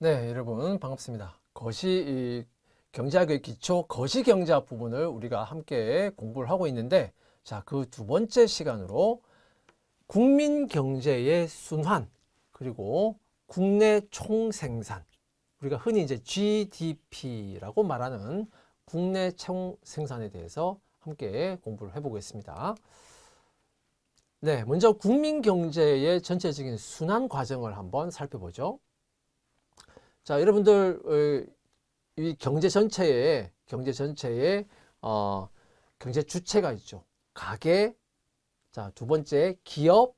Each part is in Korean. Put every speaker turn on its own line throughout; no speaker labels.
네, 여러분 반갑습니다. 경제학의 기초 거시경제학 부분을 우리가 함께 공부를 하고 있는데, 자, 그 두 번째 시간으로 국민 경제의 순환, 그리고 국내 총생산, 우리가 흔히 이제 GDP라고 말하는 국내 총생산에 대해서 함께 공부를 해보겠습니다. 네, 먼저 국민 경제의 전체적인 순환 과정을 한번 살펴보죠. 자, 여러분들, 이 경제 전체에 경제 주체가 있죠. 가계, 자, 두 번째 기업,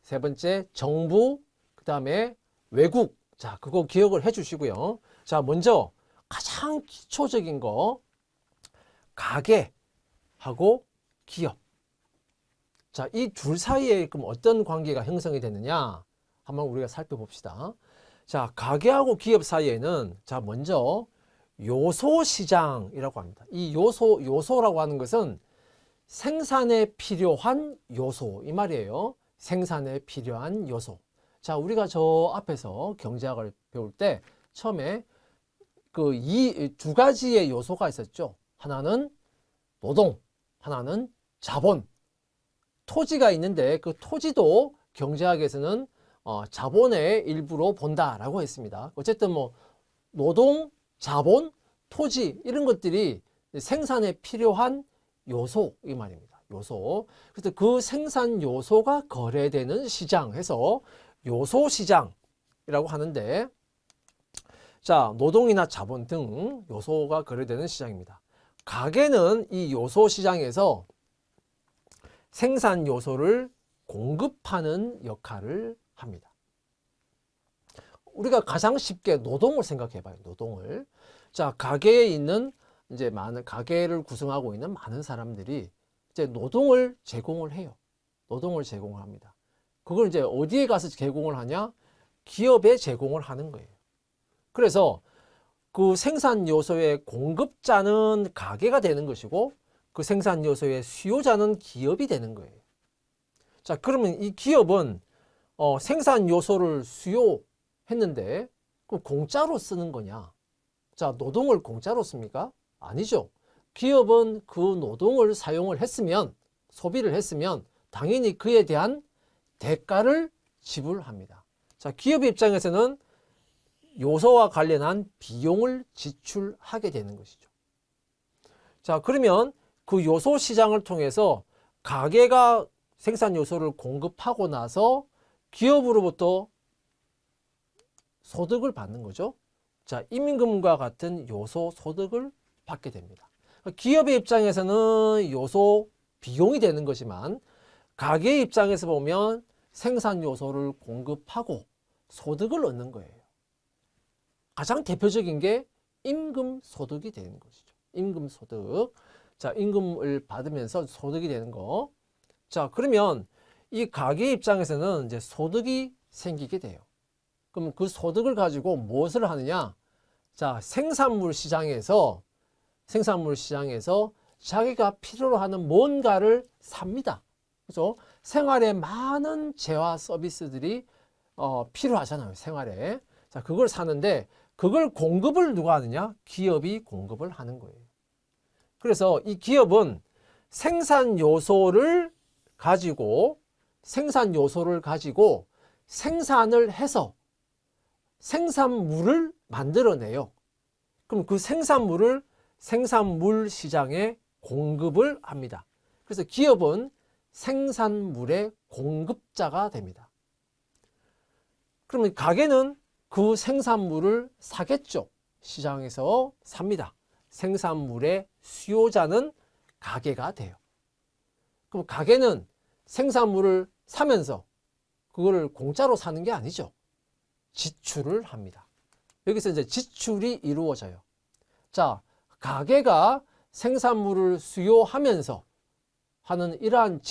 세 번째 정부, 그 다음에 외국. 자, 그거 기억을 해 주시고요. 자, 먼저 가장 기초적인 거, 가계하고 기업. 자, 이 둘 사이에 그럼 어떤 관계가 형성이 되느냐? 한번 우리가 살펴봅시다. 자, 가계하고 기업 사이에는, 자, 먼저 요소시장이라고 합니다. 이 요소라고 하는 것은 생산에 필요한 요소, 이 말이에요. 생산에 필요한 요소. 자, 우리가 저 앞에서 경제학을 배울 때 처음에 그 이 두 가지의 요소가 있었죠. 하나는 노동, 하나는 자본. 토지가 있는데 그 토지도 경제학에서는 자본의 일부로 본다라고 했습니다. 어쨌든 뭐 노동, 자본, 토지 이런 것들이 생산에 필요한 요소 이 말입니다. 요소. 그래서 그 생산 요소가 거래되는 시장 해서 요소 시장이라고 하는데, 자, 노동이나 자본 등 요소가 거래되는 시장입니다. 가계는 이 요소 시장에서 생산 요소를 공급하는 역할을 합니다. 우리가 가장 쉽게 노동을 생각해 봐요. 노동을. 자, 가게에 있는 이제 가게를 구성하고 있는 많은 사람들이 이제 노동을 제공을 해요. 노동을 제공을 합니다. 그걸 이제 어디에 가서 제공을 하냐? 기업에 제공을 하는 거예요. 그래서 그 생산 요소의 공급자는 가게가 되는 것이고, 그 생산 요소의 수요자는 기업이 되는 거예요. 자, 그러면 이 기업은 생산 요소를 수요했는데 그럼 공짜로 쓰는 거냐? 자, 노동을 공짜로 씁니까? 아니죠. 기업은 그 노동을 사용을 했으면, 소비를 했으면 당연히 그에 대한 대가를 지불합니다. 자, 기업 입장에서는 요소와 관련한 비용을 지출하게 되는 것이죠. 자, 그러면 그 요소 시장을 통해서 가게가 생산 요소를 공급하고 나서 기업으로부터 소득을 받는 거죠. 자, 임금과 같은 요소 소득을 받게 됩니다. 기업의 입장에서는 요소 비용이 되는 거지만, 가게의 입장에서 보면 생산 요소를 공급하고 소득을 얻는 거예요. 가장 대표적인 게 임금 소득이 되는 것이죠. 임금 소득. 자, 임금을 받으면서 소득이 되는 거. 자, 그러면 이 가게 입장에서는 이제 소득이 생기게 돼요. 그럼 그 소득을 가지고 무엇을 하느냐? 자, 생산물 시장에서 자기가 필요로 하는 뭔가를 삽니다. 그죠? 생활에 많은 재화 서비스들이 필요하잖아요. 생활에. 자, 그걸 사는데 그걸 공급을 누가 하느냐? 기업이 공급을 하는 거예요. 그래서 이 기업은 생산 요소를 가지고 생산을 해서 생산물을 만들어내요. 그럼 그 생산물을 생산물 시장에 공급을 합니다. 그래서 기업은 생산물의 공급자가 됩니다. 그러면 가게는 그 생산물을 사겠죠. 시장에서 삽니다. 생산물의 수요자는 가게가 돼요. 그럼 가게는 생산물을 사면서 그거를 공짜로 사는 게 아니죠. 지출을 합니다. 여기서 이제 지출이 이루어져요. 자, 가게가 생산물을 수요하면서 하는 이러한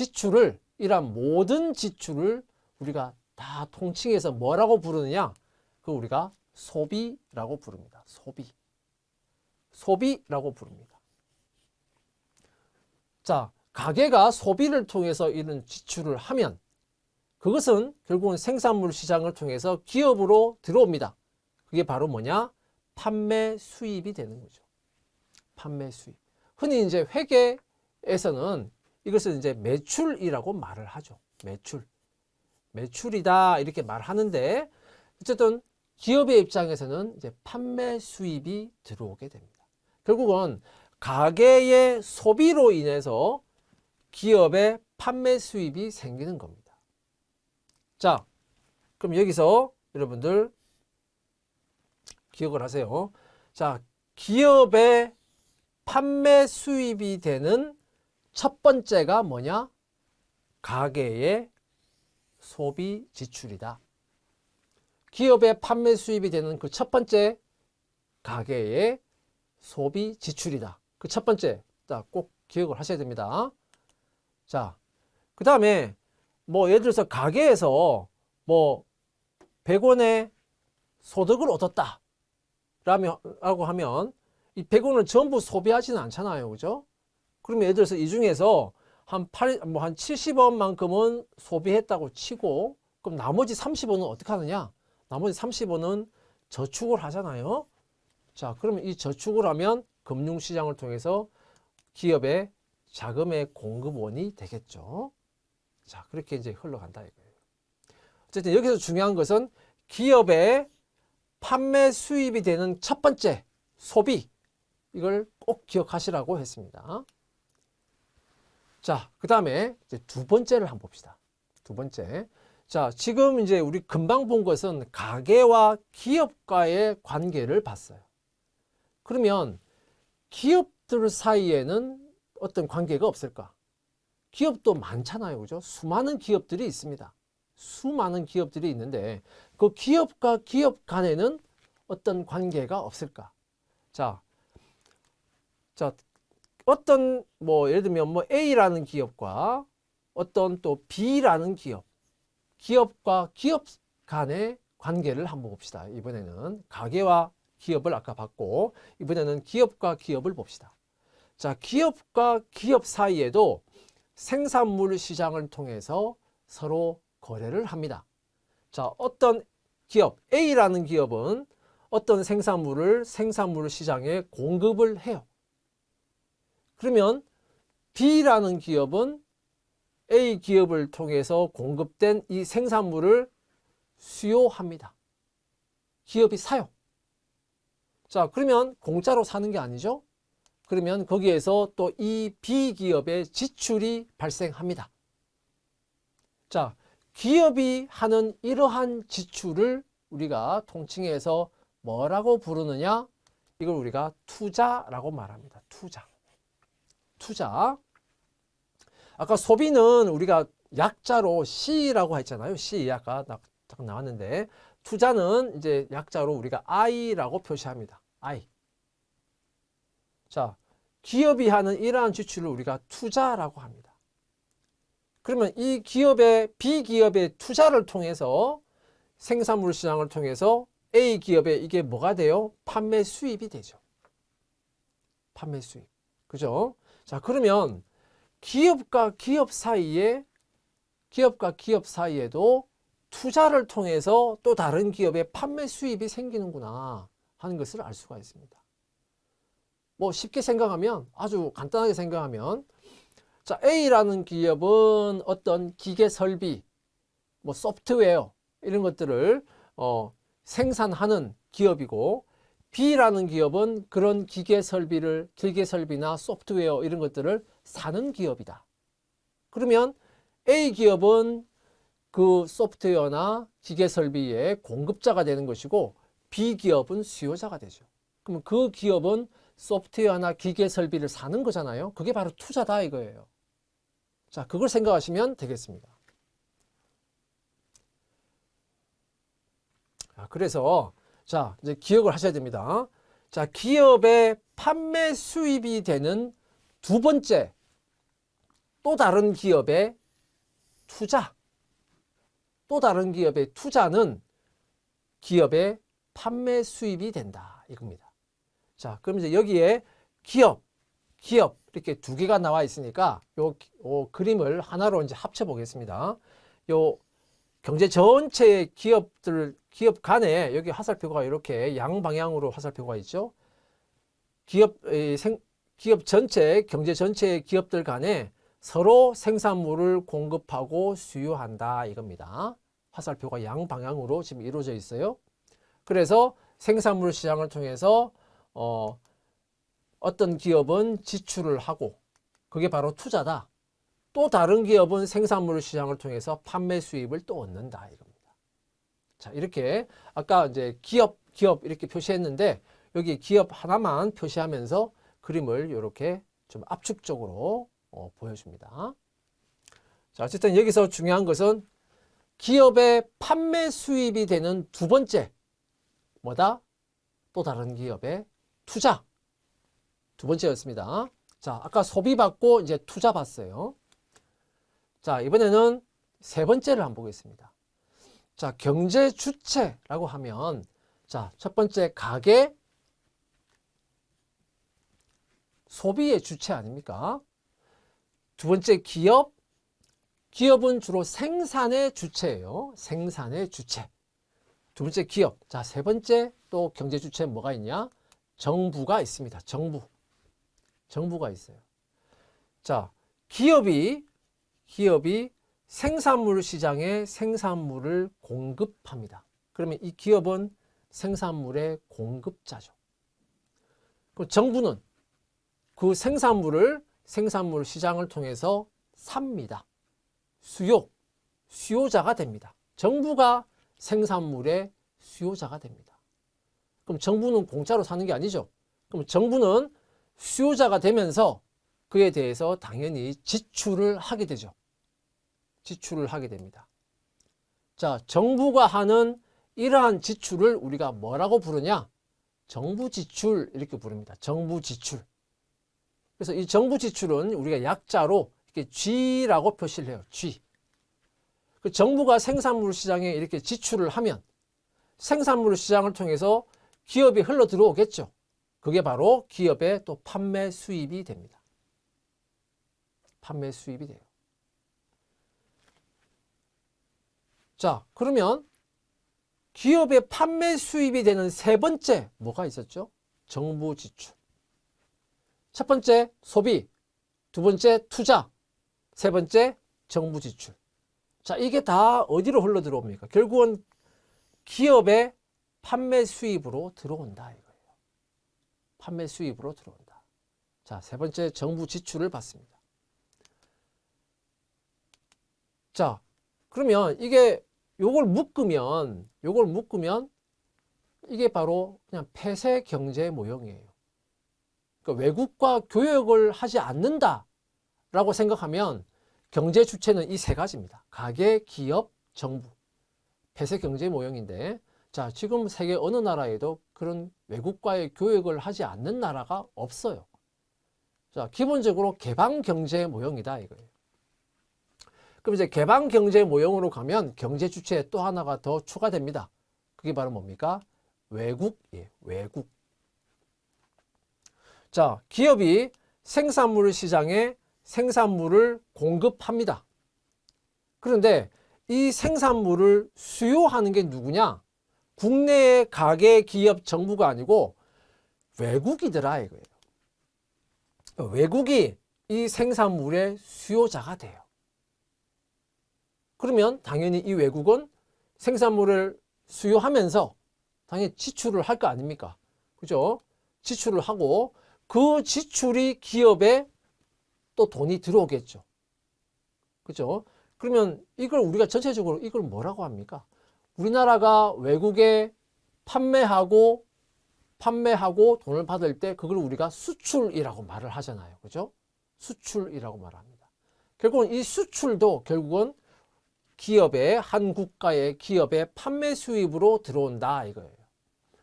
모든 지출을 우리가 다 통칭해서 뭐라고 부르느냐? 그 우리가 소비라고 부릅니다. 소비라고 부릅니다. 자, 가게가 소비를 통해서 이런 지출을 하면 그것은 결국은 생산물 시장을 통해서 기업으로 들어옵니다. 그게 바로 뭐냐? 판매 수입이 되는 거죠. 판매 수입. 흔히 이제 회계에서는 이것을 이제 매출이라고 말을 하죠. 매출이다 이렇게 말하는데 어쨌든 기업의 입장에서는 이제 판매 수입이 들어오게 됩니다. 결국은 가계의 소비로 인해서 기업의 판매 수입이 생기는 겁니다. 자, 그럼 여기서 여러분들 기억을 하세요. 자, 기업의 판매 수입이 되는 첫 번째가 뭐냐? 가계의 소비 지출이다. 기업의 판매 수입이 되는 그 첫 번째 가계의 소비 지출이다. 그 첫 번째 꼭 기억을 하셔야 됩니다. 자, 그 다음에 뭐 예를 들어서 가게에서 뭐 100원의 소득을 얻었다 라고 하면 이 100원을 전부 소비하지는 않잖아요. 그죠? 그러면 예를 들어서 이 중에서 한 70원만큼은 소비했다고 치고 그럼 나머지 30원은 어떻게 하느냐? 나머지 30원은 저축을 하잖아요. 자, 그러면 이 저축을 하면 금융시장을 통해서 기업의 자금의 공급원이 되겠죠. 자, 그렇게 이제 흘러간다 이거예요. 어쨌든 여기서 중요한 것은 기업의 판매 수입이 되는 첫 번째 소비, 이걸 꼭 기억하시라고 했습니다. 자, 그 다음에 이제 두 번째를 한번 봅시다. 두 번째. 자, 지금 이제 우리 금방 본 것은 가계와 기업과의 관계를 봤어요. 그러면 기업들 사이에는 어떤 관계가 없을까? 기업도 많잖아요. 그죠? 수많은 기업들이 있습니다. 수많은 기업들이 있는데 그 기업과 기업 간에는 어떤 관계가 없을까? 자, 어떤 뭐 예를 들면 뭐 A라는 기업과 어떤 또 B라는 기업과 기업 간의 관계를 한번 봅시다. 이번에는 가계와 기업을 아까 봤고 이번에는 기업과 기업을 봅시다. 자, 기업과 기업 사이에도 생산물 시장을 통해서 서로 거래를 합니다. 자, 어떤 기업 A라는 기업은 어떤 생산물 시장에 공급을 해요. 그러면 B라는 기업은 A 기업을 통해서 공급된 이 생산물을 수요합니다. 기업이 사요. 자, 그러면 공짜로 사는 게 아니죠. 그러면 거기에서 또 이 B 기업의 지출이 발생합니다. 자, 기업이 하는 이러한 지출을 우리가 통칭해서 뭐라고 부르느냐? 이걸 우리가 투자라고 말합니다. 투자. 아까 소비는 우리가 약자로 C라고 했잖아요. C 아까 딱 나왔는데 투자는 이제 약자로 우리가 I라고 표시합니다. I. 자, 기업이 하는 이러한 지출을 우리가 투자라고 합니다. 그러면 이 기업의 B 기업의 투자를 통해서 생산물 시장을 통해서 A 기업에 이게 뭐가 돼요? 판매 수입이 되죠. 판매 수입. 그죠? 자, 그러면 기업과 기업 사이에도 투자를 통해서 또 다른 기업의 판매 수입이 생기는구나 하는 것을 알 수가 있습니다. 뭐 쉽게 생각하면 아주 간단하게 생각하면 자, A라는 기업은 어떤 기계 설비, 뭐 소프트웨어 이런 것들을 생산하는 기업이고 B라는 기업은 그런 기계 설비나 소프트웨어 이런 것들을 사는 기업이다. 그러면 A 기업은 그 소프트웨어나 기계 설비의 공급자가 되는 것이고 B 기업은 수요자가 되죠. 그러면 그 기업은 소프트웨어나 기계 설비를 사는 거잖아요. 그게 바로 투자다 이거예요. 자, 그걸 생각하시면 되겠습니다. 그래서 자, 이제 기억을 하셔야 됩니다. 자, 기업의 판매 수입이 되는 두 번째 또 다른 기업의 투자는 기업의 판매 수입이 된다 이겁니다. 자, 그럼 이제 여기에 기업 이렇게 두 개가 나와 있으니까 요 그림을 하나로 이제 합쳐 보겠습니다. 요 경제 전체의 기업 간에 여기 화살표가 이렇게 양방향으로 화살표가 있죠. 기업 전체, 경제 전체의 기업들 간에 서로 생산물을 공급하고 수요한다 이겁니다. 화살표가 양방향으로 지금 이루어져 있어요. 그래서 생산물 시장을 통해서 어떤 기업은 지출을 하고 그게 바로 투자다. 또 다른 기업은 생산물 시장을 통해서 판매 수입을 또 얻는다 이겁니다. 자, 이렇게 아까 이제 기업 이렇게 표시했는데 여기 기업 하나만 표시하면서 그림을 이렇게 좀 압축적으로 보여줍니다. 자, 어쨌든 여기서 중요한 것은 기업의 판매 수입이 되는 두 번째 뭐다? 또 다른 기업의 투자. 두 번째였습니다. 자, 아까 소비 받고 이제 투자 봤어요. 자, 이번에는 세 번째를 한번 보겠습니다. 자, 경제 주체라고 하면 자, 첫 번째 가계, 소비의 주체 아닙니까? 두 번째 기업, 기업은 주로 생산의 주체예요. 생산의 주체. 두 번째 기업. 자, 세 번째 또 경제 주체 뭐가 있냐? 정부가 있습니다. 정부가 있어요. 자, 기업이 생산물 시장에 생산물을 공급합니다. 그러면 이 기업은 생산물의 공급자죠. 그럼 정부는 그 생산물 시장을 통해서 삽니다. 수요자가 됩니다. 정부가 생산물의 수요자가 됩니다. 그럼 정부는 공짜로 사는 게 아니죠. 그럼 정부는 수요자가 되면서 그에 대해서 당연히 지출을 하게 되죠. 지출을 하게 됩니다. 자, 정부가 하는 이러한 지출을 우리가 뭐라고 부르냐? 정부 지출 이렇게 부릅니다. 정부 지출. 그래서 이 정부 지출은 우리가 약자로 이렇게 G라고 표시를 해요. G. 그 정부가 생산물 시장에 이렇게 지출을 하면 생산물 시장을 통해서 기업이 흘러 들어오겠죠. 그게 바로 기업의 또 판매 수입이 됩니다. 판매 수입이 돼요. 자, 그러면 기업의 판매 수입이 되는 세 번째 뭐가 있었죠? 정부 지출. 첫 번째 소비, 두 번째 투자, 세 번째 정부 지출. 자, 이게 다 어디로 흘러 들어옵니까? 결국은 기업의 판매 수입으로 들어온다 이거예요. 판매 수입으로 들어온다. 자, 세 번째 정부 지출을 받습니다. 자, 그러면 이게 요걸 묶으면 이게 바로 그냥 폐쇄 경제 모형이에요. 그러니까 외국과 교역을 하지 않는다라고 생각하면 경제 주체는 이 세 가지입니다. 가계, 기업, 정부. 폐쇄 경제 모형인데 자, 지금 세계 어느 나라에도 그런 외국과의 교역을 하지 않는 나라가 없어요. 자, 기본적으로 개방 경제 모형이다 이거예요. 그럼 이제 개방 경제 모형으로 가면 경제 주체에 또 하나가 더 추가됩니다. 그게 바로 뭡니까? 외국이에요. 외국. 자, 기업이 생산물 시장에 생산물을 공급합니다. 그런데 이 생산물을 수요하는 게 누구냐? 국내의 가계, 기업, 정부가 아니고 외국이더라 이거예요. 외국이 이 생산물의 수요자가 돼요. 그러면 당연히 이 외국은 생산물을 수요하면서 당연히 지출을 할 거 아닙니까? 그죠? 지출을 하고 그 지출이 기업에 또 돈이 들어오겠죠. 그죠? 그러면 이걸 우리가 전체적으로 이걸 뭐라고 합니까? 우리나라가 외국에 판매하고 돈을 받을 때 그걸 우리가 수출이라고 말을 하잖아요. 그죠? 수출이라고 말합니다. 결국은 이 수출도 결국은 기업의 한 국가의 기업의 판매 수입으로 들어온다 이거예요.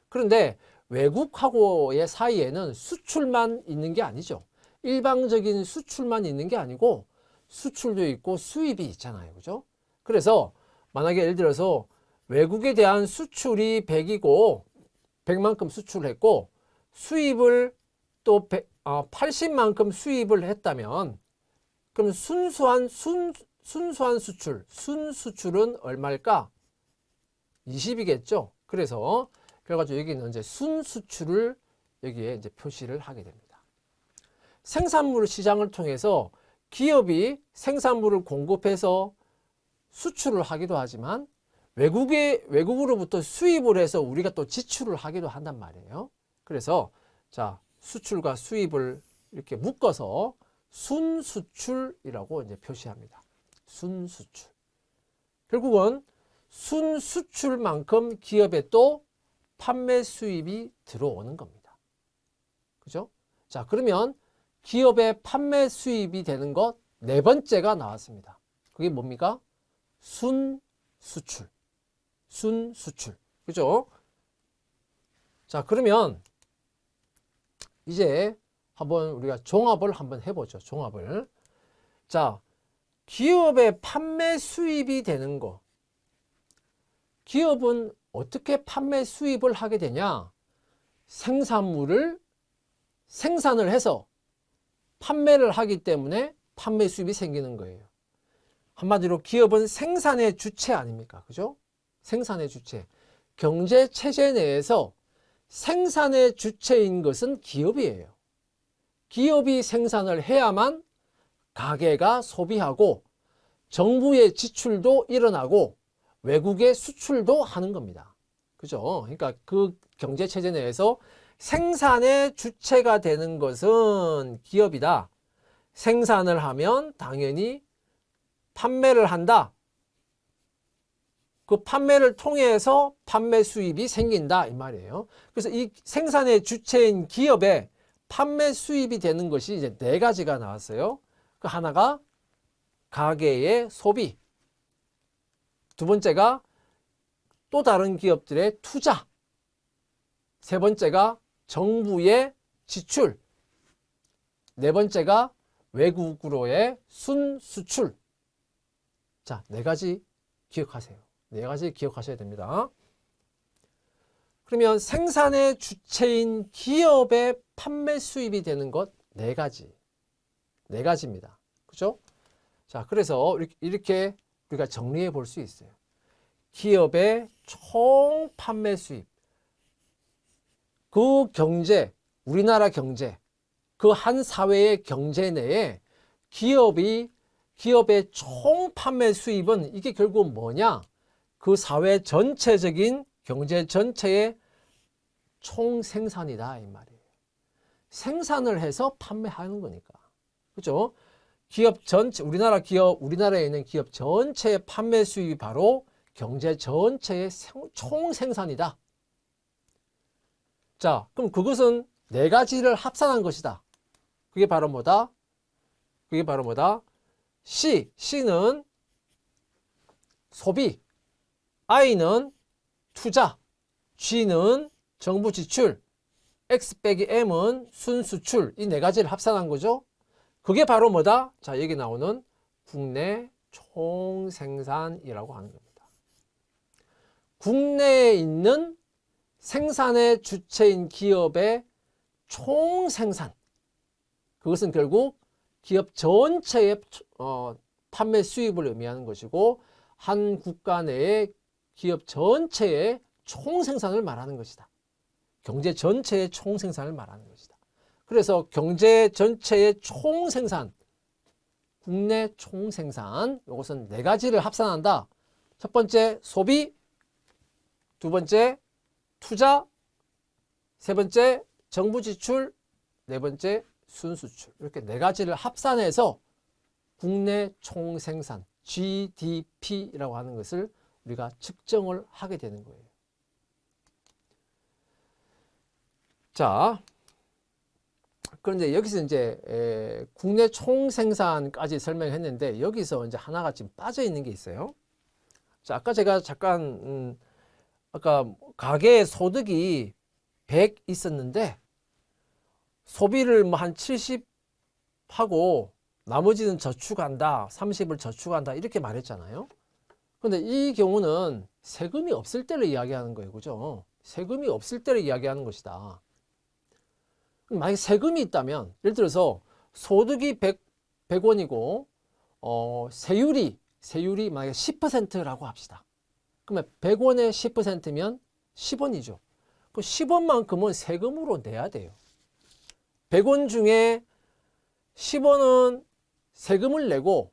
그런데 외국하고의 사이에는 수출만 있는 게 아니죠. 일방적인 수출만 있는 게 아니고 수출도 있고 수입이 있잖아요. 그죠? 그래서 만약에 예를 들어서 외국에 대한 수출이 100이고 100만큼 수출을 했고 수입을 또 80만큼 수입을 했다면 그럼 순수한 순수한 수출, 순수출은 얼마일까? 20이겠죠. 그래서 그래가지고 여기는 이제 순수출을 여기에 이제 표시를 하게 됩니다. 생산물 시장을 통해서 기업이 생산물을 공급해서 수출을 하기도 하지만 외국으로부터 수입을 해서 우리가 또 지출을 하기도 한단 말이에요. 그래서 자, 수출과 수입을 이렇게 묶어서 순수출이라고 이제 표시합니다. 순수출. 결국은 순수출만큼 기업에 또 판매 수입이 들어오는 겁니다. 그죠? 자, 그러면 기업의 판매 수입이 되는 것 네 번째가 나왔습니다. 그게 뭡니까? 순수출. 순수출. 그죠? 자, 그러면 이제 한번 우리가 종합을 한번 해보죠. 종합을. 자, 기업의 판매 수입이 되는 거. 기업은 어떻게 판매 수입을 하게 되냐? 생산물을 생산을 해서 판매를 하기 때문에 판매 수입이 생기는 거예요. 한마디로 기업은 생산의 주체 아닙니까? 그죠? 생산의 주체. 경제 체제 내에서 생산의 주체인 것은 기업이에요. 기업이 생산을 해야만 가게가 소비하고 정부의 지출도 일어나고 외국에 수출도 하는 겁니다. 그죠? 그러니까 그 경제 체제 내에서 생산의 주체가 되는 것은 기업이다. 생산을 하면 당연히 판매를 한다. 그 판매를 통해서 판매 수입이 생긴다 이 말이에요. 그래서 이 생산의 주체인 기업에 판매 수입이 되는 것이 이제 네 가지가 나왔어요. 그 하나가 가계의 소비, 두 번째가 또 다른 기업들의 투자, 세 번째가 정부의 지출, 네 번째가 외국으로의 순수출. 자, 네 가지 기억하세요. 네 가지 기억하셔야 됩니다. 그러면 생산의 주체인 기업의 판매 수입이 되는 것 네 가지. 네 가지입니다. 그죠? 자, 그래서 이렇게 우리가 정리해 볼 수 있어요. 기업의 총 판매 수입. 그 경제, 우리나라 경제, 그 한 사회의 경제 내에 기업의 총 판매 수입은 이게 결국 뭐냐? 그 사회 전체적인 경제 전체의 총 생산이다 이 말이에요. 생산을 해서 판매하는 거니까. 그죠? 기업 전체, 우리나라에 있는 기업 전체의 판매 수입이 바로 경제 전체의 총 생산이다. 자, 그럼 그것은 네 가지를 합산한 것이다. 그게 바로 뭐다? 그게 바로 뭐다? C는 소비, I는 투자, G는 정부 지출, X 빼기 M은 순수출. 이 네 가지를 합산한 거죠. 그게 바로 뭐다? 자, 여기 나오는 국내 총생산이라고 하는 겁니다. 국내에 있는 생산의 주체인 기업의 총생산. 그것은 결국 기업 전체의 판매 수입을 의미하는 것이고 한 국가 내의 기업 전체의 총생산을 말하는 것이다. 경제 전체의 총생산을 말하는 것이다. 그래서 경제 전체의 총생산, 국내 총생산, 이것은 네 가지를 합산한다. 첫 번째 소비, 두 번째 투자, 세 번째 정부 지출, 네 번째 순수출. 이렇게 네 가지를 합산해서 국내 총생산, GDP라고 하는 것을 우리가 측정을 하게 되는 거예요. 자, 그런데 여기서 이제 국내 총생산까지 설명했는데 여기서 이제 하나가 지금 빠져 있는 게 있어요. 자, 아까 제가 잠깐 아까 가계 소득이 100 있었는데 소비를 뭐 한 70 하고 나머지는 저축한다, 30을 저축한다 이렇게 말했잖아요. 그런데 이 경우는 세금이 없을 때를 이야기하는 거예요. 그죠? 세금이 없을 때를 이야기하는 것이다. 만약에 세금이 있다면 예를 들어서 소득이 100원이고 세율이 만약에 10%라고 합시다. 그러면 100원에 10%면 10원이죠. 그 10원만큼은 세금으로 내야 돼요. 100원 중에 10원은 세금을 내고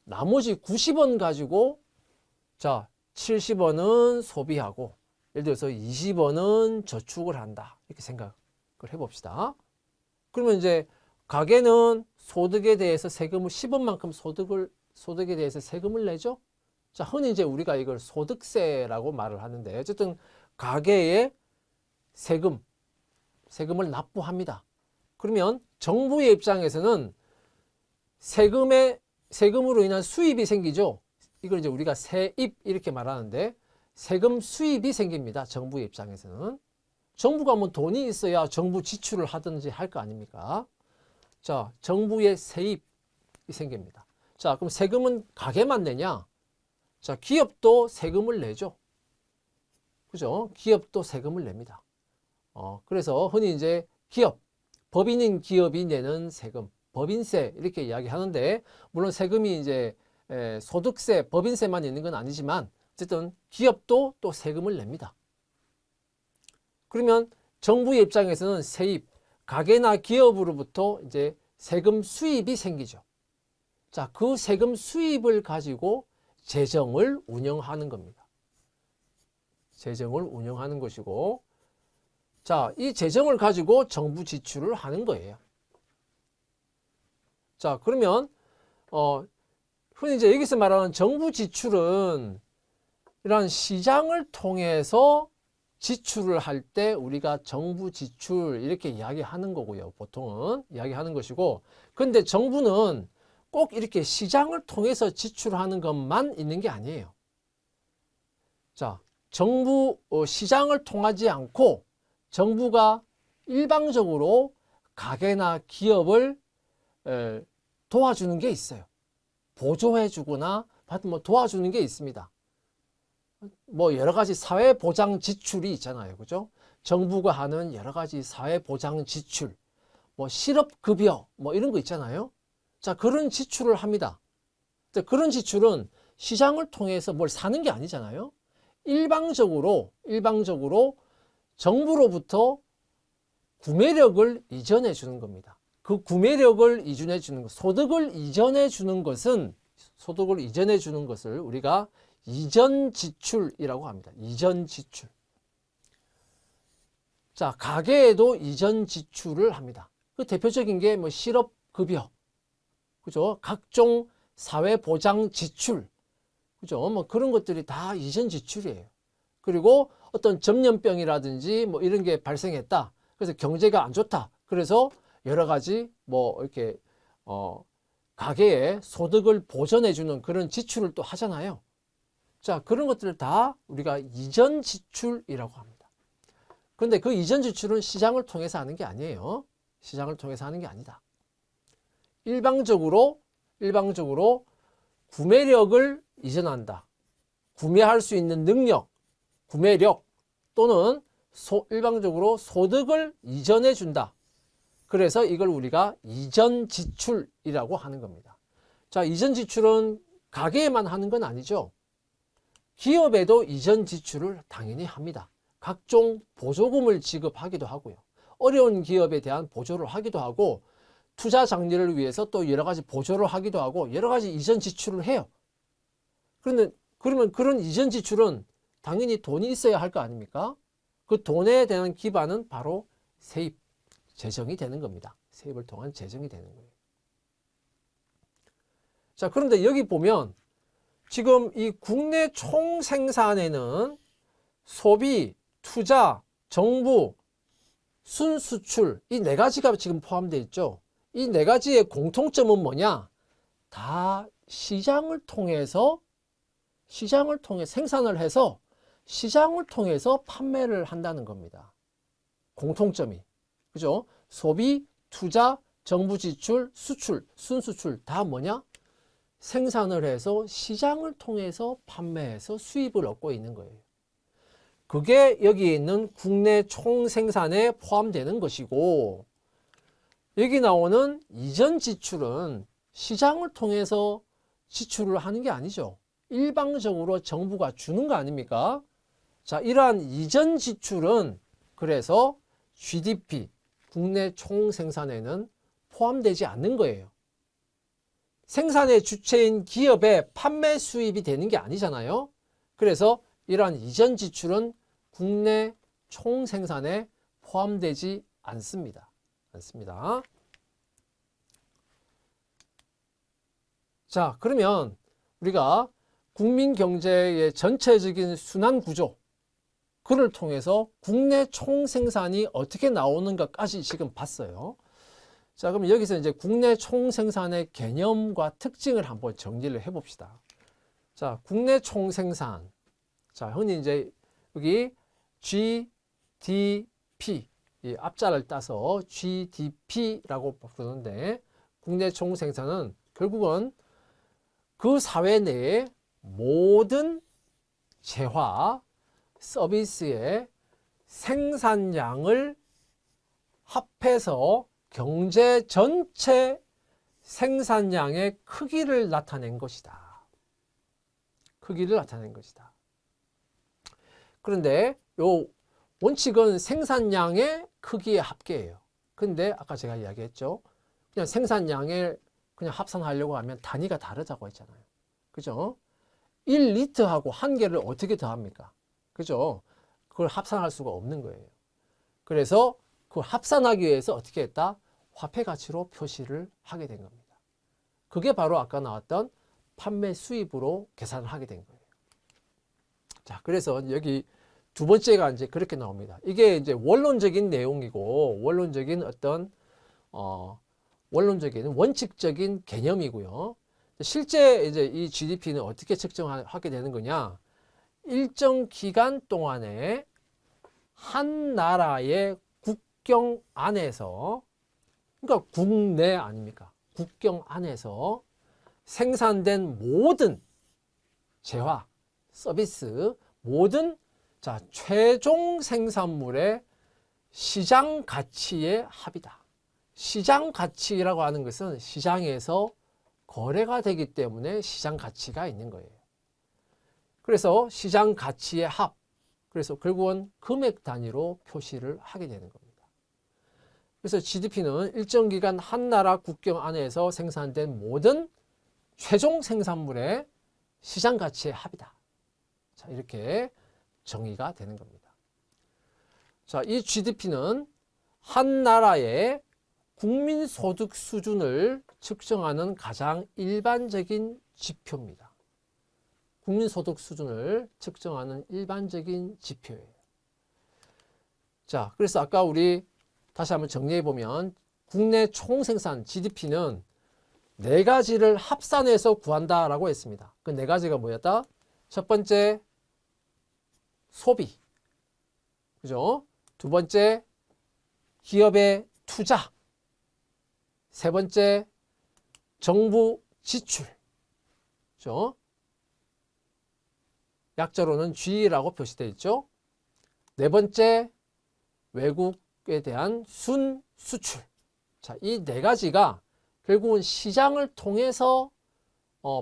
나머지 90원 가지고 자 70원은 소비하고 예를 들어서 20원은 저축을 한다. 이렇게 생각을 해봅시다. 그러면 이제 가게는 소득에 대해서 세금을 10원만큼 소득에 대해서 세금을 내죠. 자, 흔히 이제 우리가 이걸 소득세라고 말을 하는데 어쨌든 가게에 세금을 납부합니다. 그러면 정부의 입장에서는 세금으로 인한 수입이 생기죠. 이걸 이제 우리가 세입 이렇게 말하는데 세금 수입이 생깁니다. 정부의 입장에서는. 정부가 뭐 돈이 있어야 정부 지출을 하든지 할 거 아닙니까? 자, 정부의 세입이 생깁니다. 자, 그럼 세금은 가게만 내냐? 자, 기업도 세금을 내죠. 그죠? 기업도 세금을 냅니다. 그래서 흔히 이제 법인인 기업이 내는 세금, 법인세 이렇게 이야기하는데 물론 세금이 이제 소득세, 법인세만 있는 건 아니지만 어쨌든 기업도 또 세금을 냅니다. 그러면 정부의 입장에서는 세입, 가게나 기업으로부터 이제 세금 수입이 생기죠. 자, 그 세금 수입을 가지고 재정을 운영하는 겁니다. 재정을 운영하는 것이고, 자, 이 재정을 가지고 정부 지출을 하는 거예요. 자, 그러면 흔히 이제 여기서 말하는 정부 지출은 이런 시장을 통해서 지출을 할 때 우리가 정부 지출 이렇게 이야기하는 거고요. 보통은 이야기하는 것이고, 근데 정부는 꼭 이렇게 시장을 통해서 지출하는 것만 있는 게 아니에요. 자, 시장을 통하지 않고 정부가 일방적으로 가게나 기업을 도와주는 게 있어요. 보조해 주거나 뭐 도와주는 게 있습니다. 뭐 여러 가지 사회보장 지출이 있잖아요. 그죠? 정부가 하는 여러 가지 사회보장 지출, 뭐 실업급여, 뭐 이런 거 있잖아요. 자, 그런 지출을 합니다. 그런 지출은 시장을 통해서 뭘 사는 게 아니잖아요. 일방적으로 정부로부터 구매력을 이전해 주는 겁니다. 그 구매력을 이전해 주는 것, 소득을 이전해 주는 것을 우리가 이전 지출이라고 합니다. 이전 지출. 자, 가게에도 이전 지출을 합니다. 그 대표적인 게 뭐 실업급여, 그죠? 각종 사회보장 지출, 그죠? 뭐 그런 것들이 다 이전 지출이에요. 그리고 어떤 전염병이라든지 뭐 이런 게 발생했다. 그래서 경제가 안 좋다. 그래서 여러 가지 뭐 이렇게 가게에 소득을 보전해주는 그런 지출을 또 하잖아요. 자, 그런 것들을 다 우리가 이전 지출이라고 합니다. 그런데 그 이전 지출은 시장을 통해서 하는 게 아니에요. 시장을 통해서 하는 게 아니다. 일방적으로 구매력을 이전한다. 구매할 수 있는 능력, 구매력 또는 일방적으로 소득을 이전해 준다. 그래서 이걸 우리가 이전 지출이라고 하는 겁니다. 자, 이전 지출은 가게에만 하는 건 아니죠. 기업에도 이전 지출을 당연히 합니다. 각종 보조금을 지급하기도 하고요. 어려운 기업에 대한 보조를 하기도 하고 투자 장려를 위해서 또 여러 가지 보조를 하기도 하고 여러 가지 이전 지출을 해요. 그러면 그런 이전 지출은 당연히 돈이 있어야 할 거 아닙니까? 그 돈에 대한 기반은 바로 세입, 재정이 되는 겁니다. 세입을 통한 재정이 되는 거예요. 자, 그런데 여기 보면 지금 이 국내 총생산에는 소비, 투자, 정부, 순수출 이 네 가지가 지금 포함되어 있죠. 이 네 가지의 공통점은 뭐냐? 다 시장을 통해서 생산을 해서 시장을 통해서 판매를 한다는 겁니다. 공통점이. 그죠? 소비, 투자, 정부 지출, 수출, 순수출 다 뭐냐? 생산을 해서 시장을 통해서 판매해서 수입을 얻고 있는 거예요. 그게 여기에 있는 국내 총생산에 포함되는 것이고 여기 나오는 이전 지출은 시장을 통해서 지출을 하는 게 아니죠. 일방적으로 정부가 주는 거 아닙니까? 자, 이러한 이전 지출은 그래서 GDP, 국내 총생산에는 포함되지 않는 거예요. 생산의 주체인 기업의 판매 수입이 되는 게 아니잖아요. 그래서 이러한 이전 지출은 국내 총생산에 포함되지 않습니다. 자, 그러면 우리가 국민 경제의 전체적인 순환 구조, 그를 통해서 국내 총생산이 어떻게 나오는가까지 지금 봤어요. 자, 그럼 여기서 이제 국내 총생산의 개념과 특징을 한번 정리를 해봅시다. 자, 국내 총생산. 자, 흔히 이제 여기 GDP, 이 앞자를 따서 GDP라고 부르는데, 국내 총생산은 결국은 그 사회 내의 모든 재화, 서비스의 생산량을 합해서 경제 전체 생산량의 크기를 나타낸 것이다. 그런데 요 원칙은 생산량의 크기의 합계예요. 근데 아까 제가 이야기했죠. 그냥 생산량을 그냥 합산하려고 하면 단위가 다르다고 했잖아요. 그죠? 1리터하고 1개를 어떻게 더합니까? 그죠? 그걸 합산할 수가 없는 거예요. 그래서 그걸 합산하기 위해서 어떻게 했다? 화폐 가치로 표시를 하게 된 겁니다. 그게 바로 아까 나왔던 판매 수입으로 계산을 하게 된 거예요. 자, 그래서 여기 두 번째가 이제 그렇게 나옵니다. 이게 이제 원론적인 내용이고, 원론적인 어떤, 원론적인 원칙적인 개념이고요. 실제 이제 이 GDP는 어떻게 측정하게 되는 거냐? 일정 기간 동안에 한 나라의 국경 안에서, 그러니까 국내 아닙니까? 국경 안에서 생산된 모든 재화, 서비스, 모든 자, 최종 생산물의 시장 가치의 합이다. 시장 가치라고 하는 것은 시장에서 거래가 되기 때문에 시장 가치가 있는 거예요. 그래서 시장 가치의 합, 그래서 결국은 금액 단위로 표시를 하게 되는 겁니다. 그래서 GDP는 일정 기간 한 나라 국경 안에서 생산된 모든 최종 생산물의 시장 가치의 합이다. 자, 이렇게 정의가 되는 겁니다. 자, 이 GDP는 한 나라의 국민소득 수준을 측정하는 가장 일반적인 지표입니다. 국민소득 수준을 측정하는 일반적인 지표예요. 자, 그래서 아까 우리 다시 한번 정리해 보면 국내 총생산 GDP는 네 가지를 합산해서 구한다라고 했습니다. 그 네 가지가 뭐였다? 첫 번째, 소비. 그죠? 두 번째, 기업의 투자. 세 번째, 정부 지출. 그죠? 약자로는 G라고 표시되어 있죠. 네 번째, 외국에 대한 순수출. 자, 이 네 가지가 결국은 시장을 통해서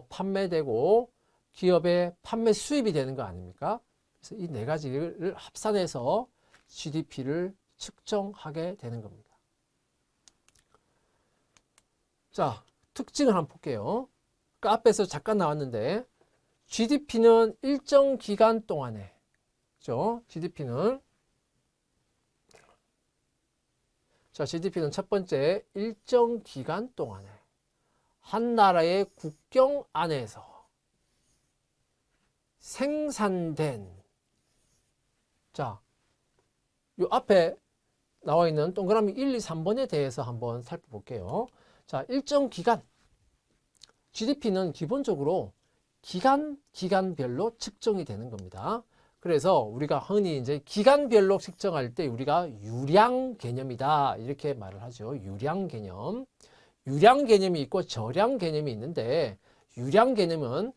판매되고 기업의 판매 수입이 되는 거 아닙니까? 그래서 이 네 가지를 합산해서 GDP를 측정하게 되는 겁니다. 자, 특징을 한번 볼게요. 아까 앞에서 잠깐 나왔는데 GDP는 일정 기간 동안에, 그죠? GDP는 첫 번째, 일정 기간 동안에 한 나라의 국경 안에서 생산된, 자, 요 앞에 나와 있는 동그라미 1, 2, 3번에 대해서 한번 살펴볼게요. 자, 일정 기간. GDP는 기본적으로 기간별로 측정이 되는 겁니다. 그래서 우리가 흔히 이제 기간별로 측정할 때 우리가 유량 개념이다 이렇게 말을 하죠. 유량 개념. 유량 개념이 있고 저량 개념이 있는데, 유량 개념은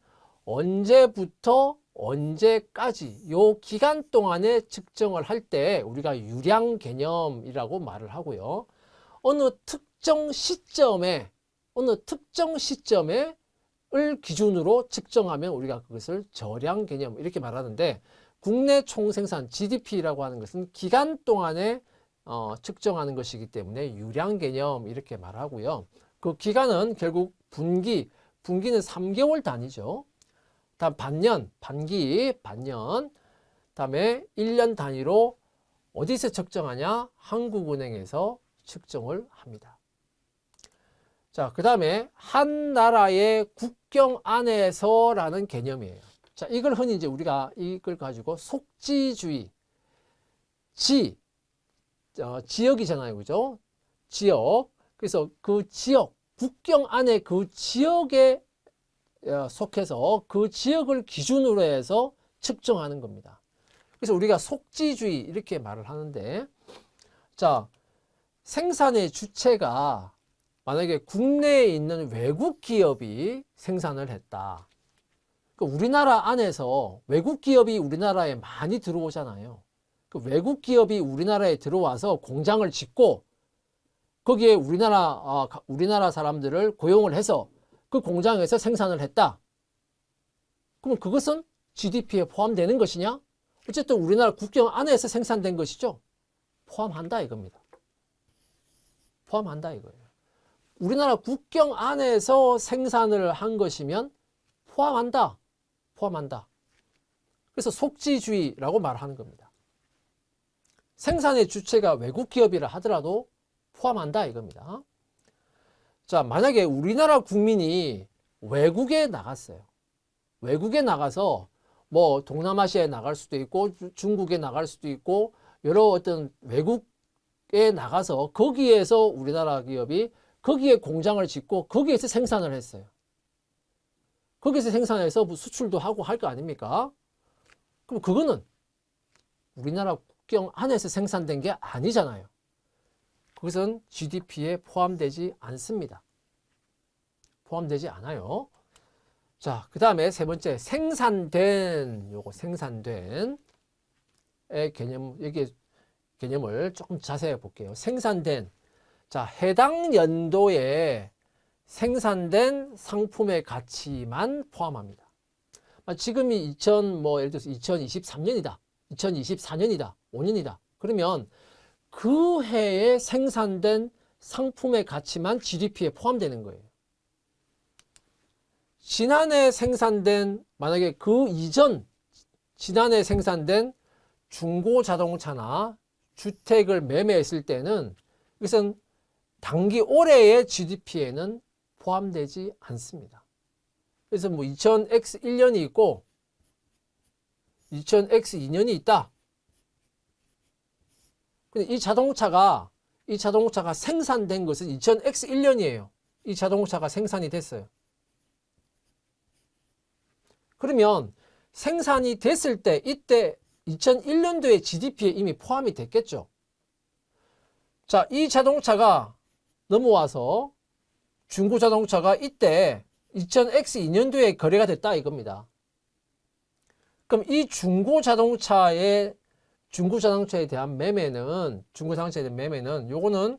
언제부터 언제까지 요 기간 동안에 측정을 할 때 우리가 유량 개념이라고 말을 하고요. 어느 특정 시점에 어느 특정 시점에 을 기준으로 측정하면 우리가 그것을 저량 개념 이렇게 말하는데, 국내 총생산 GDP라고 하는 것은 기간 동안에 측정하는 것이기 때문에 유량 개념 이렇게 말하고요. 그 기간은 결국 분기는 3개월 단위죠. 다음 반기, 반년, 다음에 1년 단위로 어디서 측정하냐? 한국은행에서 측정을 합니다. 자, 그 다음에 한 나라의 국경 안에서라는 개념이에요. 자, 이걸 흔히 이제 우리가 이걸 가지고 속지주의, 지역이잖아요. 그죠? 지역. 그래서 그 지역, 국경 안에 그 지역에 속해서 그 지역을 기준으로 해서 측정하는 겁니다. 그래서 우리가 속지주의 이렇게 말을 하는데, 자, 생산의 주체가 만약에 국내에 있는 외국 기업이 생산을 했다. 그러니까 우리나라 안에서 외국 기업이 우리나라에 많이 들어오잖아요. 그 외국 기업이 우리나라에 들어와서 공장을 짓고 거기에 우리나라 사람들을 고용을 해서 그 공장에서 생산을 했다. 그럼 그것은 GDP에 포함되는 것이냐? 어쨌든 우리나라 국경 안에서 생산된 것이죠. 포함한다 이겁니다. 포함한다 이거예요. 우리나라 국경 안에서 생산을 한 것이면 포함한다. 그래서 속지주의라고 말하는 겁니다. 생산의 주체가 외국 기업이라 하더라도 포함한다 이겁니다. 자, 만약에 우리나라 국민이 외국에 나갔어요. 외국에 나가서 뭐 동남아시아에 나갈 수도 있고 중국에 나갈 수도 있고 여러 어떤 외국에 나가서 거기에서 우리나라 기업이 거기에 공장을 짓고 거기에서 생산을 했어요. 거기서 생산해서 수출도 하고 할 거 아닙니까? 그럼 그거는 우리나라 국경 안에서 생산된 게 아니잖아요. 그것은 GDP에 포함되지 않습니다. 포함되지 않아요. 자, 그 다음에 세 번째, 생산된의 개념, 여기 개념을 조금 자세히 볼게요. 생산된. 자, 해당 연도에 생산된 상품의 가치만 포함합니다. 지금이 예를 들어서 2023년이다. 2024년이다. 5년이다. 그러면 그 해에 생산된 상품의 가치만 GDP에 포함되는 거예요. 지난해 생산된, 만약에 그 이전, 지난해 생산된 중고 자동차나 주택을 매매했을 때는 이것은 단기 올해의 GDP에는 포함되지 않습니다. 그래서 뭐 2000X1년이 있고 2000X2년이 있다. 근데 이 자동차가 생산된 것은 2000X1년이에요. 이 자동차가 생산이 됐어요. 그러면 생산이 됐을 때 이때 2001년도에 GDP에 이미 포함이 됐겠죠. 자, 이 자동차가 넘어와서 중고 자동차가 이때 2000X2년도에 거래가 됐다 이겁니다. 그럼 이 중고 자동차에 대한 매매는 요거는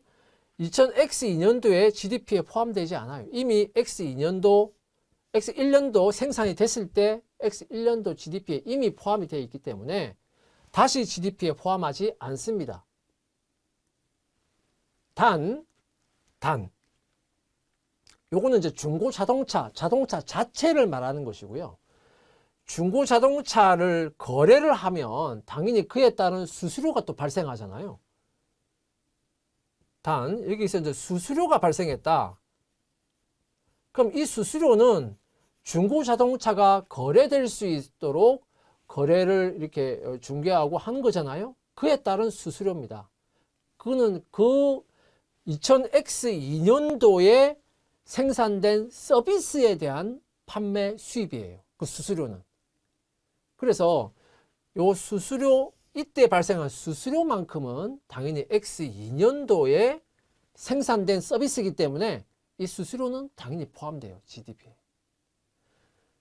2000X2년도에 GDP에 포함되지 않아요. 이미 X1년도 생산이 됐을 때 X1년도 GDP에 이미 포함이 되어 있기 때문에 다시 GDP에 포함하지 않습니다. 단 요거는 이제 중고 자동차 자체를 말하는 것이고요. 중고 자동차를 거래를 하면 당연히 그에 따른 수수료가 또 발생하잖아요. 단 여기서 이제 수수료가 발생했다. 그럼 이 수수료는 중고 자동차가 거래될 수 있도록 거래를 이렇게 중개하고 하는 거잖아요. 그에 따른 수수료입니다. 그거는 그 2000X2년도에 생산된 서비스에 대한 판매 수입이에요. 그 수수료는. 그래서 요 수수료, 이때 발생한 수수료만큼은 당연히 X2년도에 생산된 서비스이기 때문에 이 수수료는 당연히 포함돼요. GDP에.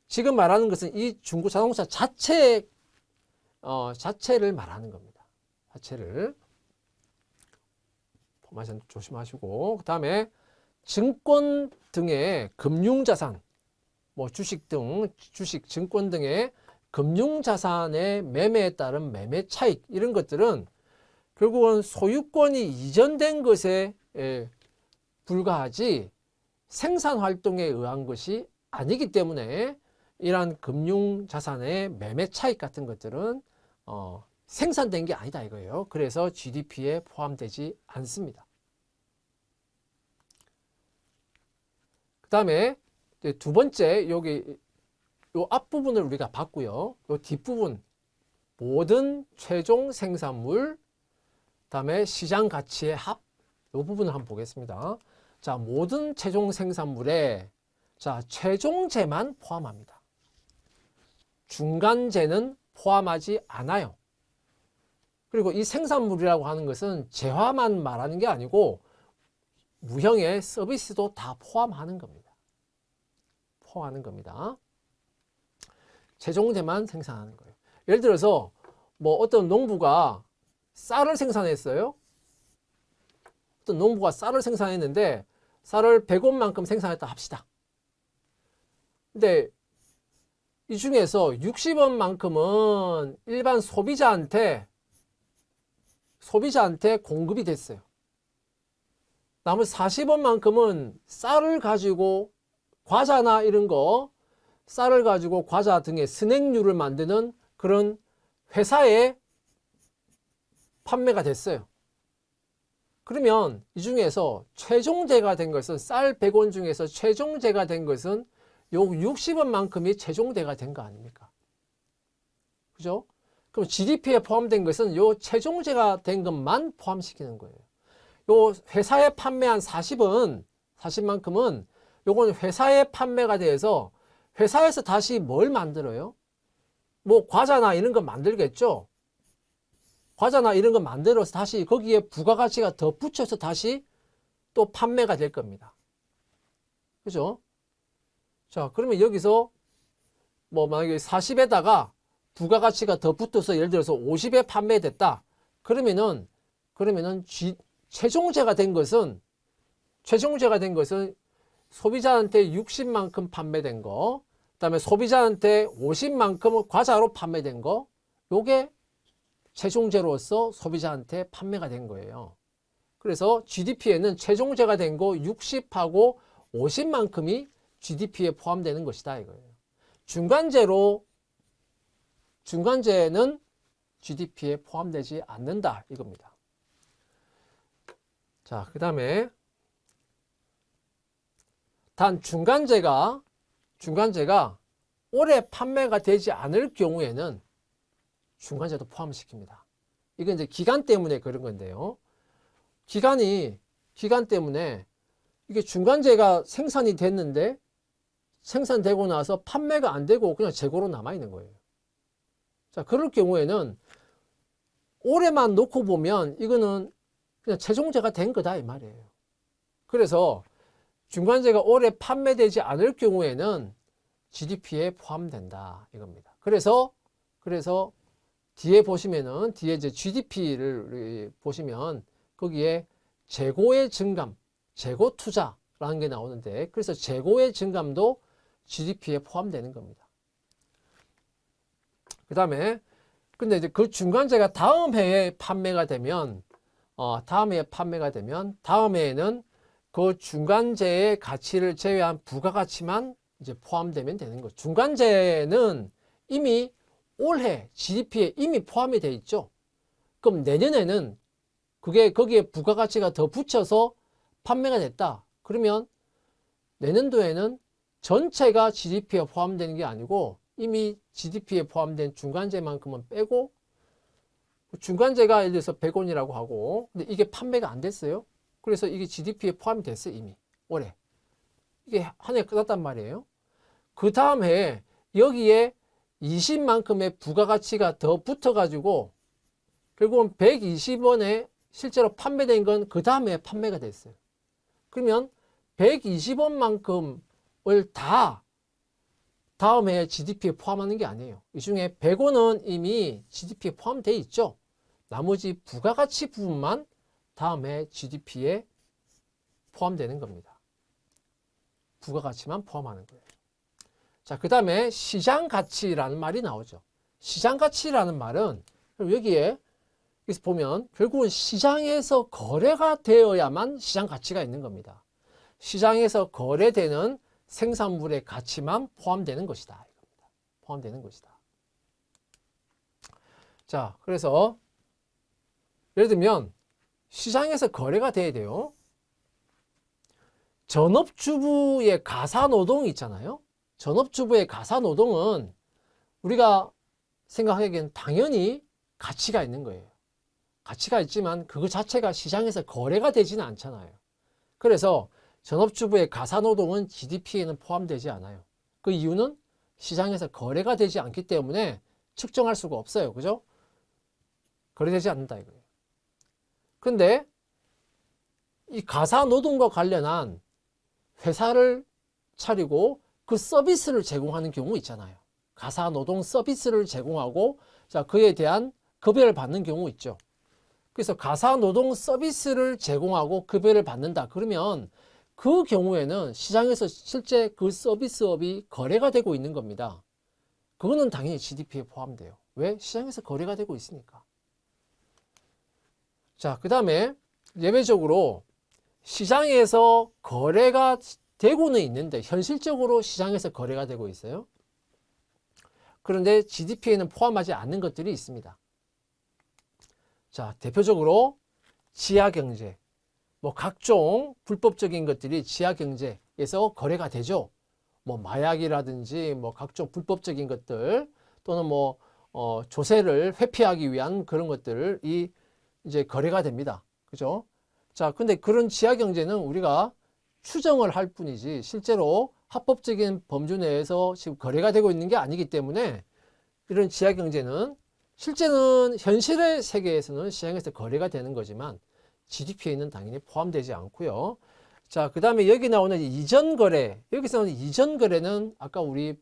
지금 말하는 것은 이 중고 자동차 자체를 말하는 겁니다. 자체를. 조심하시고. 그 다음에 증권 등의 금융자산, 뭐 주식 등, 주식, 증권 등의 금융자산의 매매에 따른 매매 차익, 이런 것들은 결국은 소유권이 이전된 것에 불과하지 생산활동에 의한 것이 아니기 때문에 이러한 금융자산의 매매 차익 같은 것들은 생산된 게 아니다 이거예요. 그래서 GDP에 포함되지 않습니다. 그 다음에 두 번째, 여기 요 앞부분을 우리가 봤고요. 요 뒷부분, 모든 최종 생산물, 다음에 시장 가치의 합, 요 부분을 한번 보겠습니다. 자, 모든 최종 생산물에 자, 최종재만 포함합니다. 중간재는 포함하지 않아요. 그리고 이 생산물이라고 하는 것은 재화만 말하는 게 아니고 무형의 서비스도 다 포함하는 겁니다. 포함하는 겁니다. 최종재만 생산하는 거예요. 예를 들어서 뭐 어떤 농부가 쌀을 생산했어요. 어떤 농부가 쌀을 생산했는데 쌀을 100원만큼 생산했다 합시다. 근데 이 중에서 60원만큼은 일반 소비자한테 공급이 됐어요. 나머지 40원만큼은 쌀을 가지고 과자나 이런 거, 쌀을 가지고 과자 등의 스낵류를 만드는 그런 회사에 판매가 됐어요. 그러면 이 중에서 최종재가 된 것은 쌀 100원 중에서 최종재가 된 것은 요 60원만큼이 최종재가 된 거 아닙니까? 그죠? 그럼 GDP에 포함된 것은 요 최종재가 된 것만 포함시키는 거예요. 요 회사에 판매한 40만큼은 요건 회사에 판매가 돼서 회사에서 다시 뭘 만들어요? 뭐 과자나 이런 거 만들겠죠? 과자나 이런 거 만들어서 다시 거기에 부가가치가 더 붙여서 다시 또 판매가 될 겁니다. 그죠? 자, 그러면 여기서 뭐 만약에 40에다가 부가가치가 더 붙어서 예를 들어서 50에 판매됐다. 그러면은 최종재가 된 것은 소비자한테 60만큼 판매된 거, 그다음에 소비자한테 50만큼 과자로 판매된 거, 요게 최종재로서 소비자한테 판매가 된 거예요. 그래서 GDP에는 최종재가 된 거 60하고 50만큼이 GDP에 포함되는 것이다 이거예요. 중간재는 GDP에 포함되지 않는다 이겁니다. 자, 그 다음에 단 중간재가 올해 판매가 되지 않을 경우에는 중간재도 포함시킵니다. 이건 이제 기간 때문에 그런 건데요. 기간 때문에 이게 중간재가 생산이 됐는데 생산되고 나서 판매가 안 되고 그냥 재고로 남아 있는 거예요. 자, 그럴 경우에는 올해만 놓고 보면 이거는 그냥 최종재가 된 거다 이 말이에요. 그래서 중간재가 올해 판매되지 않을 경우에는 GDP에 포함된다 이겁니다. 그래서 뒤에 보시면은 뒤에 이제 GDP를 보시면 거기에 재고의 증감, 재고 투자라는 게 나오는데 그래서 재고의 증감도 GDP에 포함되는 겁니다. 그 다음에 근데 이제 그 중간재가 다음 해에 판매가 되면 다음 해에는 그 중간재의 가치를 제외한 부가가치만 이제 포함되면 되는 거죠. 중간재는 이미 올해 GDP에 이미 포함이 돼 있죠. 그럼 내년에는 거기에 부가가치가 더 붙여서 판매가 됐다. 그러면 내년도에는 전체가 GDP에 포함되는 게 아니고 이미 GDP에 포함된 중간재만큼은 빼고 중간재가 예를 들어서 100원이라고 하고 근데 이게 판매가 안 됐어요. 그래서 이게 GDP에 포함이 됐어요. 이미 올해. 이게 한 해 끝났단 말이에요. 그 다음 해에 여기에 20만큼의 부가가치가 더 붙어가지고 결국은 120원에 실제로 판매된 건 그 다음에 판매가 됐어요. 그러면 120원만큼을 다 다음 해 GDP에 포함하는 게 아니에요. 이 중에 100원은 이미 GDP에 포함되어 있죠. 나머지 부가가치 부분만 다음 해 GDP에 포함되는 겁니다. 부가가치만 포함하는 거예요. 자, 그 다음에 시장가치라는 말이 나오죠. 시장가치라는 말은 여기에 여기서 보면 결국은 시장에서 거래가 되어야만 시장가치가 있는 겁니다. 시장에서 거래되는 생산물의 가치만 포함되는 것이다. 포함되는 것이다. 자, 그래서 예를 들면 시장에서 거래가 돼야 돼요. 전업주부의 가사노동이 있잖아요. 전업주부의 가사노동은 우리가 생각하기에는 당연히 가치가 있는 거예요. 가치가 있지만 그거 자체가 시장에서 거래가 되지는 않잖아요. 그래서 전업주부의 가사노동은 GDP에는 포함되지 않아요. 그 이유는 시장에서 거래가 되지 않기 때문에 측정할 수가 없어요. 그죠? 거래되지 않는다 이거예요. 근데 이 가사노동과 관련한 회사를 차리고 그 서비스를 제공하는 경우 있잖아요. 가사노동 서비스를 제공하고 자, 그에 대한 급여를 받는 경우 있죠. 그래서 가사노동 서비스를 제공하고 급여를 받는다. 그러면 그 경우에는 시장에서 실제 그 서비스업이 거래가 되고 있는 겁니다. 그거는 당연히 GDP에 포함돼요. 왜? 시장에서 거래가 되고 있으니까. 자, 그 다음에 예외적으로 시장에서 거래가 되고는 있는데 현실적으로 시장에서 거래가 되고 있어요. 그런데 GDP에는 포함하지 않는 것들이 있습니다. 자, 대표적으로 지하경제, 뭐 각종 불법적인 것들이 지하경제에서 거래가 되죠. 뭐 마약이라든지 뭐 각종 불법적인 것들 또는 뭐 조세를 회피하기 위한 그런 것들이 이제 거래가 됩니다. 그죠? 자, 근데 그런 지하경제는 우리가 추정을 할 뿐이지 실제로 합법적인 범주 내에서 지금 거래가 되고 있는 게 아니기 때문에 이런 지하경제는 실제는 현실의 세계에서는 시장에서 거래가 되는 거지만 GDP에는 당연히 포함되지 않고요. 자, 그 다음에 여기 나오는 이전 거래, 여기서 나오는 이전 거래는 아까 우리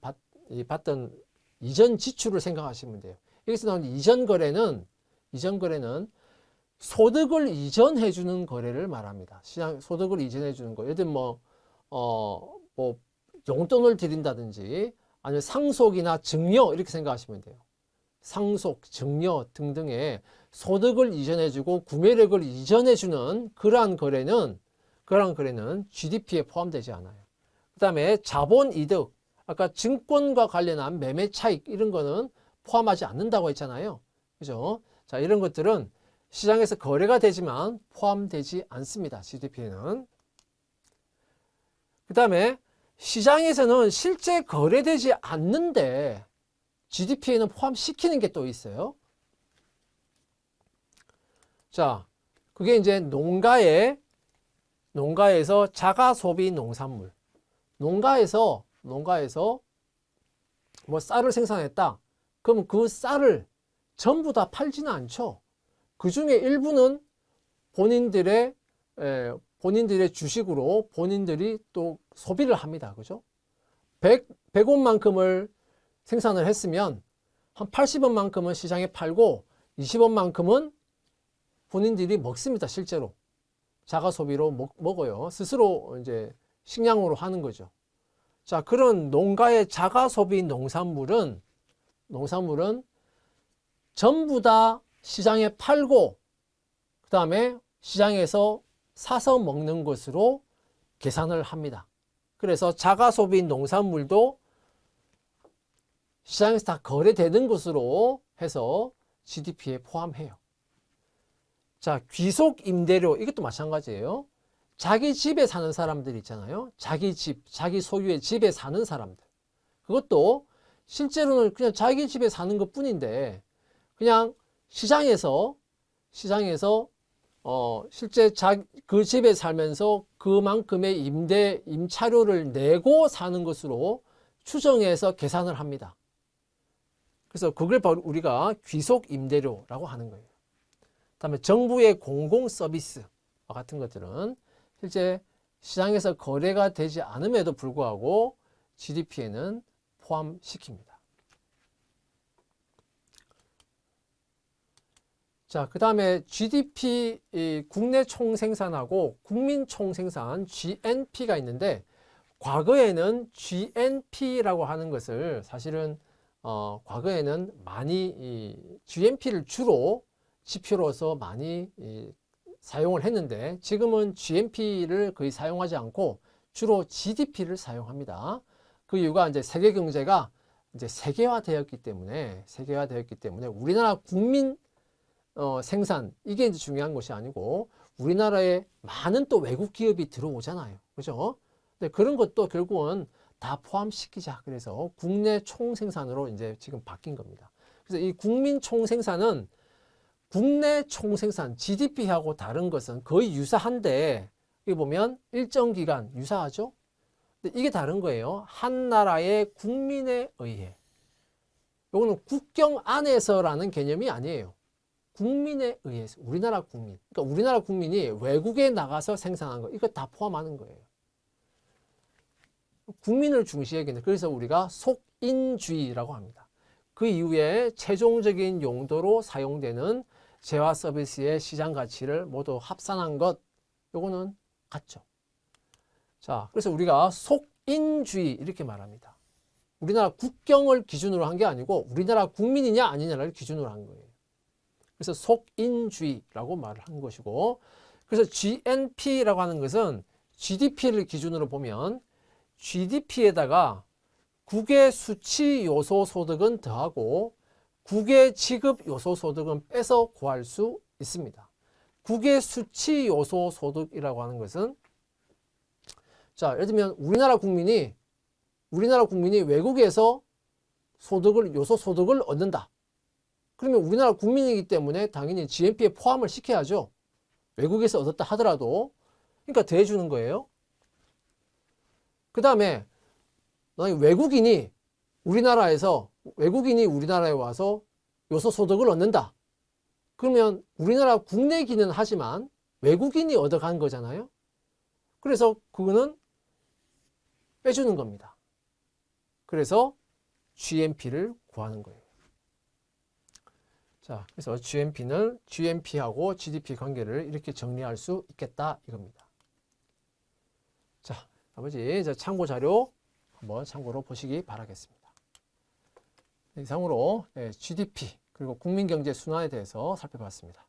봤던 이전 지출을 생각하시면 돼요. 여기서 나오는 이전 거래는 소득을 이전해 주는 거래를 말합니다. 시장 소득을 이전해 주는 거. 예를 들면 뭐 용돈을 드린다든지 아니면 상속이나 증여 이렇게 생각하시면 돼요. 상속, 증여 등등의 소득을 이전해 주고 구매력을 이전해 주는 그러한 거래는 GDP에 포함되지 않아요. 그다음에 자본 이득, 아까 증권과 관련한 매매 차익 이런 거는 포함하지 않는다고 했잖아요. 그죠? 자, 이런 것들은 시장에서 거래가 되지만 포함되지 않습니다. GDP에는. 그 다음에 시장에서는 실제 거래되지 않는데 GDP에는 포함시키는 게 또 있어요. 자, 그게 이제 농가에서 자가 소비 농산물. 농가에서 뭐 쌀을 생산했다. 그럼 그 쌀을 전부 다 팔지는 않죠. 그 중에 일부는 본인들의 주식으로 본인들이 또 소비를 합니다. 그죠? 100원만큼을 생산을 했으면 한 80원만큼은 시장에 팔고 20원만큼은 본인들이 먹습니다. 실제로. 자가 소비로 먹어요. 스스로 이제 식량으로 하는 거죠. 자, 그런 농가의 자가 소비 농산물은 전부 다 시장에 팔고 그 다음에 시장에서 사서 먹는 것으로 계산을 합니다. 그래서 자가 소비 농산물도 시장에서 다 거래되는 것으로 해서 GDP에 포함해요. 자, 귀속 임대료 이것도 마찬가지예요. 자기 집에 사는 사람들 있잖아요. 자기 집, 자기 소유의 집에 사는 사람들. 그것도 실제로는 그냥 자기 집에 사는 것 뿐인데 그냥 시장에서 실제 그 집에 살면서 그만큼의 임차료를 내고 사는 것으로 추정해서 계산을 합니다. 그래서 그걸 바로 우리가 귀속 임대료라고 하는 거예요. 그다음에 정부의 공공 서비스와 같은 것들은 실제 시장에서 거래가 되지 않음에도 불구하고 GDP에는 포함시킵니다. 자, 그 다음에 GDP, 국내 총생산하고 국민 총생산 GNP가 있는데 과거에는 GNP라고 하는 것을 사실은 과거에는 많이 GNP를 주로 지표로서 많이 사용을 했는데 지금은 GNP를 거의 사용하지 않고 주로 GDP를 사용합니다. 그 이유가 이제 세계 경제가 이제 세계화되었기 때문에 우리나라 국민 생산 이게 이제 중요한 것이 아니고 우리나라에 많은 또 외국 기업이 들어오잖아요. 그죠? 근데 그런 것도 결국은 다 포함시키자. 그래서 국내 총생산으로 이제 지금 바뀐 겁니다. 그래서 이 국민 총생산은 국내 총생산 GDP하고 다른 것은 거의 유사한데 여기 보면 일정 기간 유사하죠? 근데 이게 다른 거예요. 한 나라의 국민에 의해. 이거는 국경 안에서라는 개념이 아니에요. 국민에 의해서. 우리나라 국민. 그러니까 우리나라 국민이 외국에 나가서 생산한 거. 이거 다 포함하는 거예요. 국민을 중시하기는 그래서 우리가 속인주의라고 합니다. 그 이후에 최종적인 용도로 사용되는 재화 서비스의 시장 가치를 모두 합산한 것. 요거는 같죠. 자, 그래서 우리가 속인주의 이렇게 말합니다. 우리나라 국경을 기준으로 한 게 아니고 우리나라 국민이냐 아니냐를 기준으로 한 거예요. 그래서 속인주의라고 말을 한 것이고, 그래서 GNP라고 하는 것은 GDP를 기준으로 보면 GDP에다가 국외 수치 요소 소득은 더하고 국외 지급 요소 소득은 빼서 구할 수 있습니다. 국외 수치 요소 소득이라고 하는 것은 자, 예를 들면 우리나라 국민이 외국에서 요소 소득을 얻는다. 그러면 우리나라 국민이기 때문에 당연히 GNP에 포함을 시켜야죠. 외국에서 얻었다 하더라도. 그러니까 더해주는 거예요. 그 다음에 외국인이 우리나라에 와서 요소 소득을 얻는다. 그러면 우리나라 국내기는 하지만 외국인이 얻어간 거잖아요. 그래서 그거는 빼주는 겁니다. 그래서 GNP를 구하는 거예요. 자, 그래서 GNP하고 GDP 관계를 이렇게 정리할 수 있겠다 이겁니다. 자, 나머지 참고 자료 한번 참고로 보시기 바라겠습니다. 이상으로 GDP 그리고 국민경제 순환에 대해서 살펴봤습니다.